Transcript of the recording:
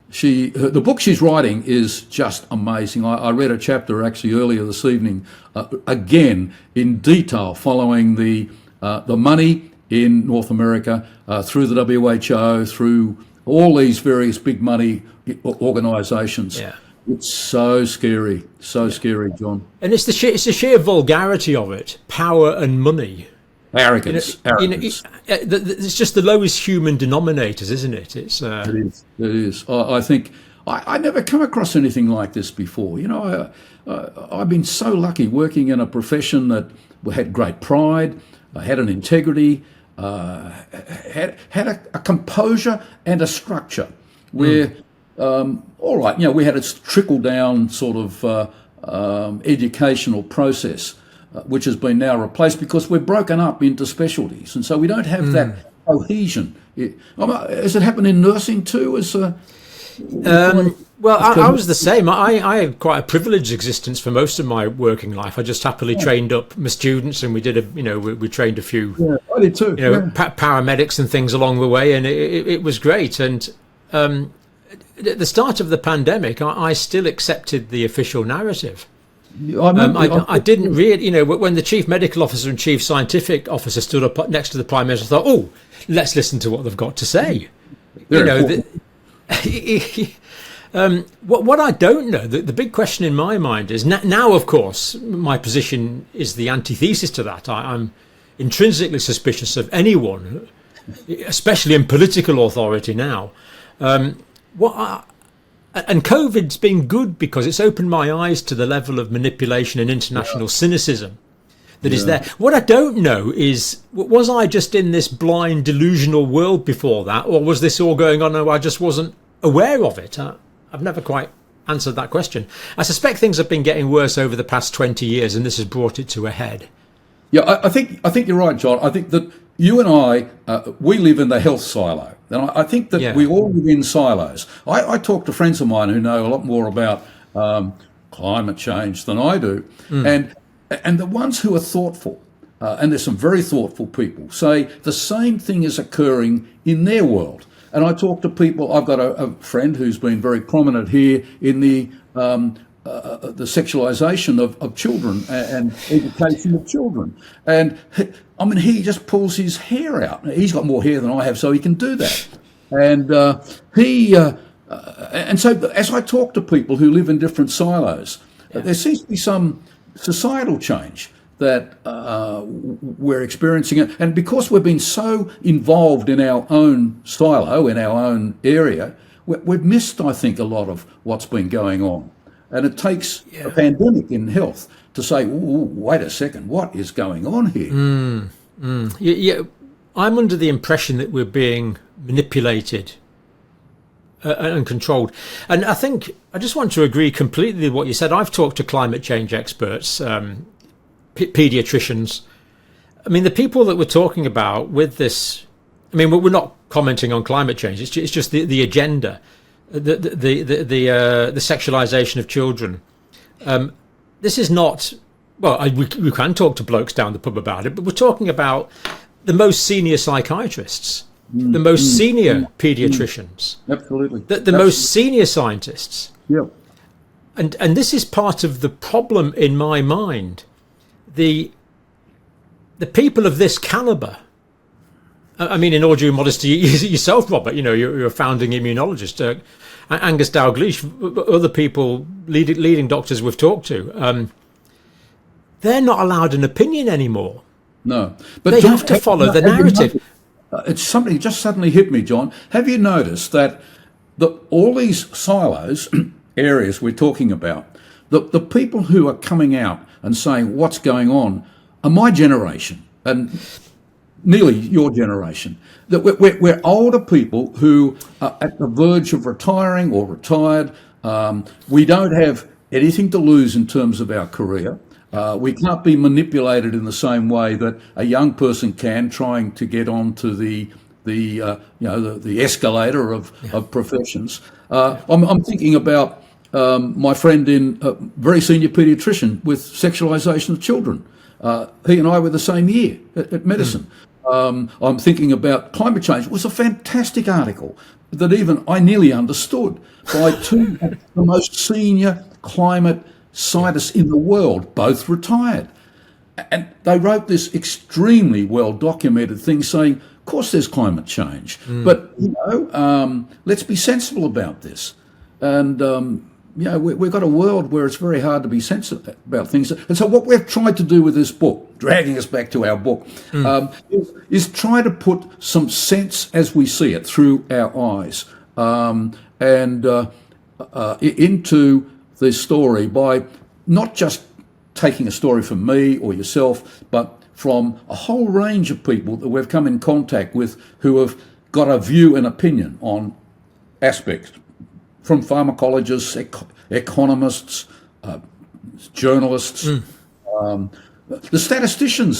the book she's writing is just amazing. I read a chapter actually earlier this evening, again in detail, following the money in North America through the WHO, through all these various big money organisations. Yeah. It's so scary, scary, John. And it's the sheer vulgarity of it, power and money. Arrogance. It's just the lowest human denominators, isn't it? It is. I think I never come across anything like this before. I've been so lucky working in a profession that had great pride, had an integrity, had a composure and a structure where, all right, we had a trickle down sort of educational process, which has been now replaced because we're broken up into specialties, and so we don't have that cohesion. Has it happened in nursing too? Well, I was the same. I had quite a privileged existence for most of my working life. I just happily trained up my students, and we did we trained a few. Yeah, I did too. Paramedics and things along the way, and it was great. And at the start of the pandemic, I still accepted the official narrative. I didn't really, when the chief medical officer and chief scientific officer stood up next to the prime minister, I thought, oh, let's listen to what they've got to say. What I don't know, the big question in my mind is now, of course, my position is the antithesis to that. I'm intrinsically suspicious of anyone, especially in political authority now. And COVID's been good because it's opened my eyes to the level of manipulation and international cynicism that is there. What I don't know is, was I just in this blind, delusional world before that, or was this all going on and I just wasn't aware of it? I've never quite answered that question. I suspect things have been getting worse over the past 20 years, and this has brought it to a head. Yeah, I think you're right, John. I think that you and I, we live in the health silo. And I think that we all live in silos. I talk to friends of mine who know a lot more about climate change than I do. And the ones who are thoughtful, and there's some very thoughtful people, say the same thing is occurring in their world. And I talk to people, I've got a friend who's been very prominent here in the sexualization of children and education of children. And he just pulls his hair out. He's got more hair than I have, so he can do that. And and so as I talk to people who live in different silos, there seems to be some societal change that we're experiencing it. And because we've been so involved in our own silo, in our own area, we've missed, I think, a lot of what's been going on. And it takes a pandemic in health to say, wait a second, what is going on here? I'm under the impression that we're being manipulated and controlled. And I think I just want to agree completely with what you said. I've talked to climate change experts, pediatricians. I mean, the people that we're talking about with this, I mean, we're not commenting on climate change. It's just the agenda. The sexualization of children. This is not, well, we can talk to blokes down the pub about it, but we're talking about the most senior psychiatrists, the most senior pediatricians, absolutely, the most senior scientists. Yep. And this is part of the problem in my mind. The people of this caliber. I mean, in all due modesty, yourself, Robert, you're a founding immunologist. Angus Dalgleish, other people, leading doctors we've talked to, they're not allowed an opinion anymore. No. But they have to follow the narrative. It's something just suddenly hit me, John. Have you noticed that all these silos, areas we're talking about, the people who are coming out and saying what's going on are my generation and nearly your generation, that we're older people who are at the verge of retiring or retired. We don't have anything to lose in terms of our career. We can't be manipulated in the same way that a young person can, trying to get onto the escalator of professions. I'm thinking about my friend in a very senior paediatrician with sexualization of children. He and I were the same year at medicine. I'm thinking about climate change. It was a fantastic article that even I nearly understood by two of the most senior climate scientists in the world, both retired. And they wrote this extremely well documented thing saying, of course there's climate change, but, let's be sensible about this. And, we've got a world where it's very hard to be sensitive about things. And so what we've tried to do with this book, dragging us back to our book, is try to put some sense as we see it through our eyes into this story by not just taking a story from me or yourself, but from a whole range of people that we've come in contact with who have got a view and opinion on aspects, from pharmacologists, economists, journalists. The statisticians